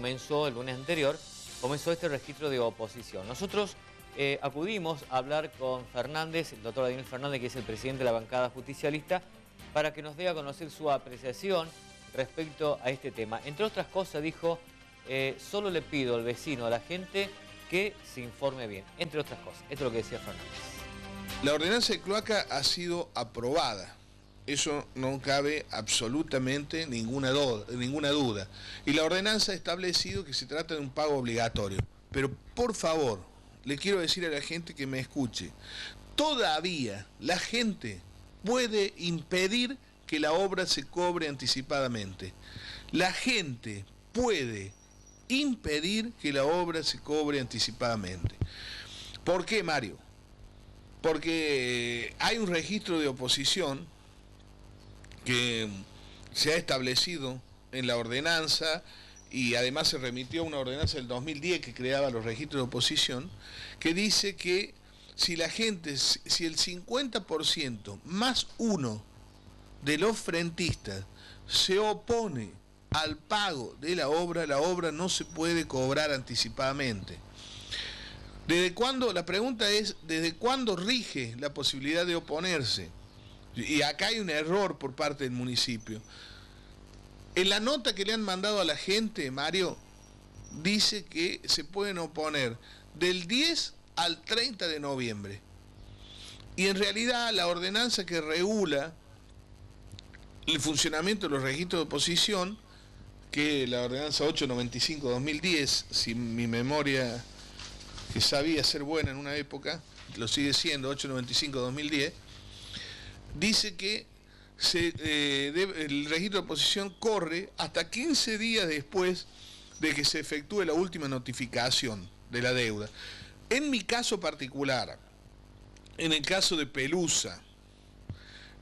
comenzó, el lunes anterior, comenzó este registro de oposición. Nosotros acudimos a hablar con Fernández, el doctor Daniel Fernández, que es el presidente de la bancada justicialista, para que nos dé a conocer su apreciación respecto a este tema. Entre otras cosas dijo, solo le pido al vecino, a la gente, que se informe bien, entre otras cosas. Esto es lo que decía Fernández. La ordenanza de cloaca ha sido aprobada. Eso no cabe absolutamente ninguna duda. Y la ordenanza ha establecido que se trata de un pago obligatorio. Pero por favor, le quiero decir a la gente que me escuche, todavía la gente puede impedir que la obra se cobre anticipadamente. La gente puede impedir que la obra se cobre anticipadamente. ¿Por qué, Mario? Porque hay un registro de oposición que se ha establecido en la ordenanza y además se remitió una ordenanza del 2010 que creaba los registros de oposición, que dice que si el 50% más uno de los frentistas se opone al pago de la obra no se puede cobrar anticipadamente. ¿Desde cuándo? La pregunta es, ¿desde cuándo rige la posibilidad de oponerse? Y acá hay un error por parte del municipio. En la nota que le han mandado a la gente, Mario, dice que se pueden oponer del 10 al 30 de noviembre. Y en realidad la ordenanza que regula el funcionamiento de los registros de oposición, que la ordenanza 895-2010, si mi memoria, que sabía ser buena en una época, lo sigue siendo, 895-2010, dice que el registro de oposición corre hasta 15 días después de que se efectúe la última notificación de la deuda. En mi caso particular, en el caso de Pelusa,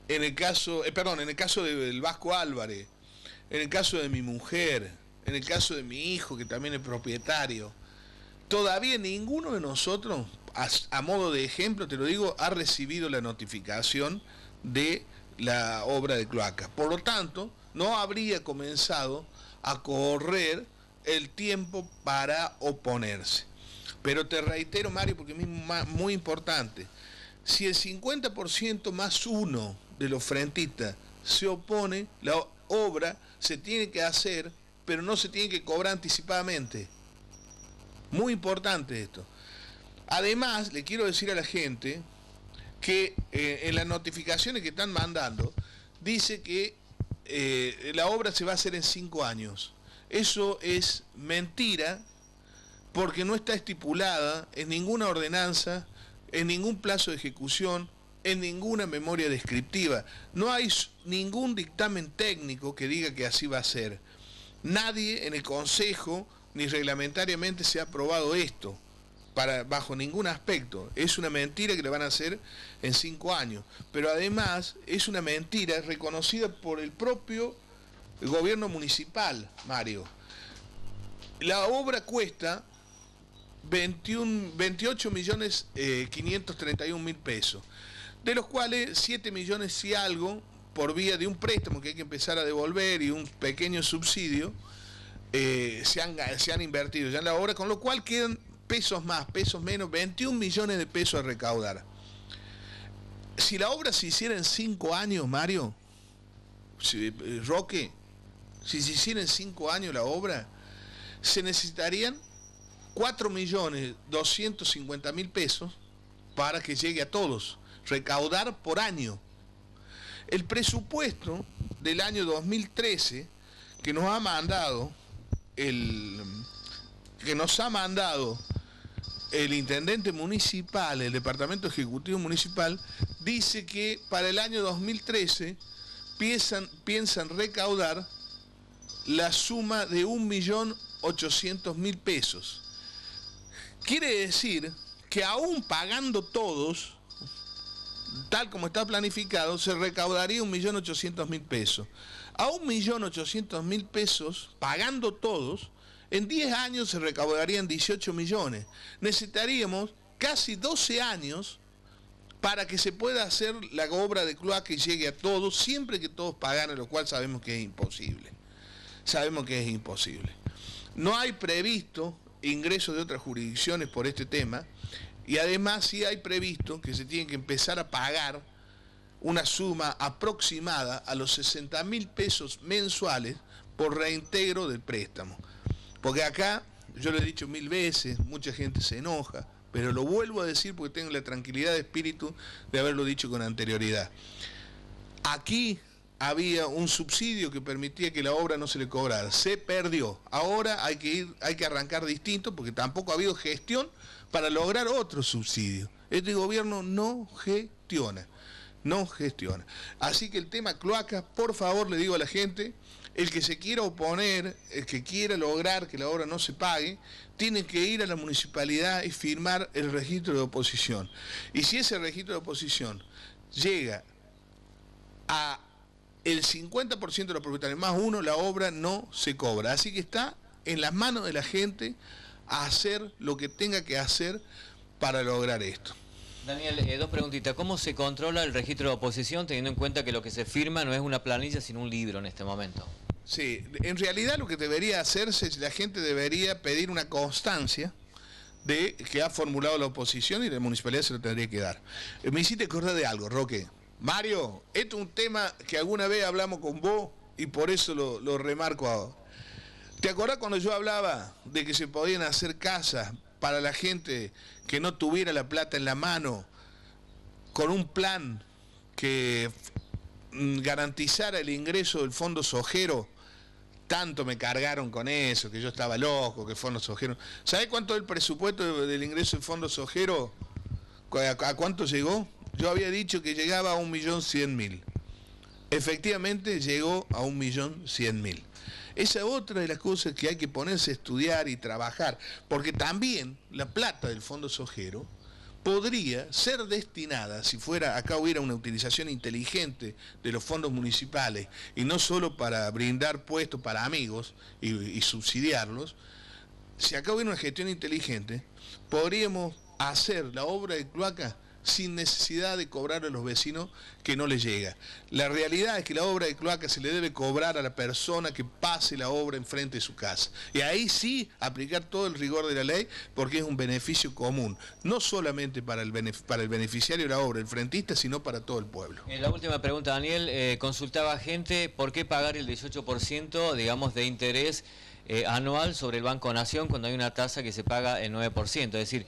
en el caso del Vasco Álvarez, en el caso de mi mujer, en el caso de mi hijo, que también es propietario, todavía ninguno de nosotros, a modo de ejemplo, te lo digo, ha recibido la notificación de la obra de cloaca. Por lo tanto, no habría comenzado a correr el tiempo para oponerse. Pero te reitero, Mario, porque es muy importante, si el 50% más uno de los frentistas se opone, la obra se tiene que hacer, pero no se tiene que cobrar anticipadamente. Muy importante esto. Además, le quiero decir a la gente que en las notificaciones que están mandando, dice que la obra se va a hacer en 5 años. Eso es mentira, porque no está estipulada en ninguna ordenanza, en ningún plazo de ejecución, en ninguna memoria descriptiva. No hay ningún dictamen técnico que diga que así va a ser. Nadie en el Consejo ni reglamentariamente se ha aprobado esto bajo ningún aspecto. Es una mentira que le van a hacer en 5 años. Pero además es una mentira reconocida por el propio gobierno municipal, Mario. La obra cuesta 28.531.000 pesos, de los cuales 7 millones y algo por vía de un préstamo que hay que empezar a devolver y un pequeño subsidio se han invertido ya en la obra, con lo cual quedan pesos más, pesos menos, 21 millones de pesos a recaudar. Si la obra se hiciera en 5 años, Mario, Roque, si se hiciera en 5 años la obra, se necesitarían 4.250.000 pesos para que llegue a todos, recaudar por año. El presupuesto del año 2013 que nos ha mandado el intendente municipal, el departamento ejecutivo municipal, dice que para el año 2013 piensan recaudar la suma de 1.800.000 pesos. Quiere decir que aún pagando todos, tal como está planificado, se recaudaría 1.800.000 pesos. A 1.800.000 pesos, pagando todos, en 10 años se recaudarían 18 millones. Necesitaríamos casi 12 años para que se pueda hacer la obra de cloaca y llegue a todos, siempre que todos pagaran, lo cual sabemos que es imposible. No hay previsto ingresos de otras jurisdicciones por este tema, y además sí hay previsto que se tiene que empezar a pagar una suma aproximada a los 60.000 pesos mensuales por reintegro del préstamo. Porque acá, yo lo he dicho 1000 veces, mucha gente se enoja, pero lo vuelvo a decir porque tengo la tranquilidad de espíritu de haberlo dicho con anterioridad. Aquí había un subsidio que permitía que la obra no se le cobrara, se perdió. Ahora hay que arrancar distinto porque tampoco ha habido gestión para lograr otro subsidio. Este gobierno no gestiona. Así que el tema cloaca, por favor le digo a la gente, el que se quiera oponer, el que quiera lograr que la obra no se pague, tiene que ir a la municipalidad y firmar el registro de oposición. Y si ese registro de oposición llega a el 50% de los propietarios más uno, la obra no se cobra. Así que está en las manos de la gente a hacer lo que tenga que hacer para lograr esto. Daniel, dos preguntitas. ¿Cómo se controla el registro de oposición teniendo en cuenta que lo que se firma no es una planilla sino un libro en este momento? Sí, en realidad lo que debería hacerse es la gente debería pedir una constancia de que ha formulado la oposición y la municipalidad se lo tendría que dar. Me hiciste acordar de algo, Roque. Mario, esto es un tema que alguna vez hablamos con vos y por eso lo remarco ahora. ¿Te acordás cuando yo hablaba de que se podían hacer casas para la gente que no tuviera la plata en la mano, con un plan que garantizara el ingreso del fondo sojero? Tanto me cargaron con eso, que yo estaba loco, que fondo sojero. ¿Sabés cuánto es el presupuesto del ingreso del fondo sojero? ¿A cuánto llegó? Yo había dicho que llegaba a 1.100.000. Efectivamente llegó a 1.100.000. Esa es otra de las cosas que hay que ponerse a estudiar y trabajar, porque también la plata del fondo sojero podría ser destinada, si fuera acá hubiera una utilización inteligente de los fondos municipales, y no solo para brindar puestos para amigos y subsidiarlos, si acá hubiera una gestión inteligente, podríamos hacer la obra de cloaca sin necesidad de cobrar a los vecinos que no les llega. La realidad es que la obra de cloaca se le debe cobrar a la persona que pase la obra enfrente de su casa. Y ahí sí aplicar todo el rigor de la ley, porque es un beneficio común, no solamente para el beneficiario de la obra, el frentista, sino para todo el pueblo. La última pregunta, Daniel, consultaba gente, ¿por qué pagar el 18%, digamos, de interés anual sobre el Banco Nación cuando hay una tasa que se paga el 9%? Es decir,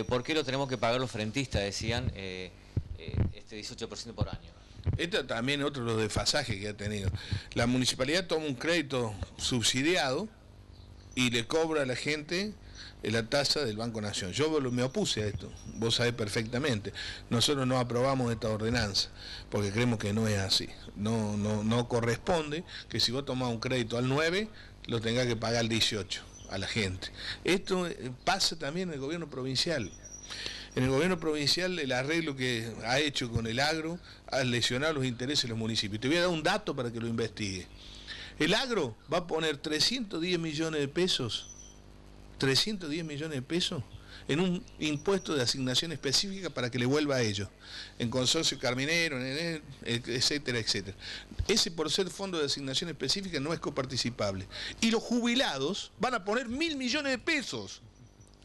¿por qué lo tenemos que pagar los frentistas, decían, este 18% por año? Esto también es otro de los desfasajes que ha tenido. La municipalidad toma un crédito subsidiado y le cobra a la gente la tasa del Banco Nación. Yo me opuse a esto, vos sabés perfectamente. Nosotros no aprobamos esta ordenanza porque creemos que no es así. No corresponde que si vos tomás un crédito al 9, lo tengas que pagar al 18 a la gente. Esto pasa también en el gobierno provincial. En el gobierno provincial el arreglo que ha hecho con el agro ha lesionado los intereses de los municipios. Te voy a dar un dato para que lo investigue. El agro va a poner 310 millones de pesos, 310 millones de pesos en un impuesto de asignación específica para que le vuelva a ellos, en consorcio carminero, etcétera, etcétera. Ese, por ser fondo de asignación específica, no es coparticipable. Y los jubilados van a poner 1.000 millones de pesos.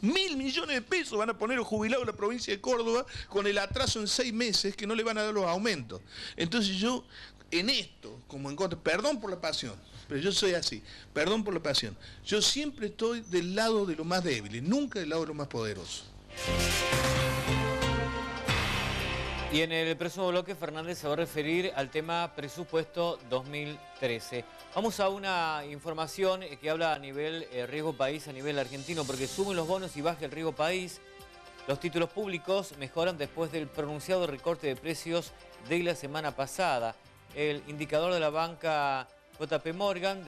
1.000 millones de pesos van a poner los jubilados de la provincia de Córdoba con el atraso en 6 meses que no le van a dar los aumentos. Entonces yo, en esto, como en contra, perdón por la pasión, pero yo soy así, perdón por la pasión, yo siempre estoy del lado de los más débiles, nunca del lado de los más poderosos. Y en el próximo bloque Fernández se va a referir al tema presupuesto 2013. Vamos a una información que habla a nivel riesgo país, a nivel argentino, porque suben los bonos y baja el riesgo país. Los títulos públicos mejoran después del pronunciado recorte de precios de la semana pasada. El indicador de la banca JP Morgan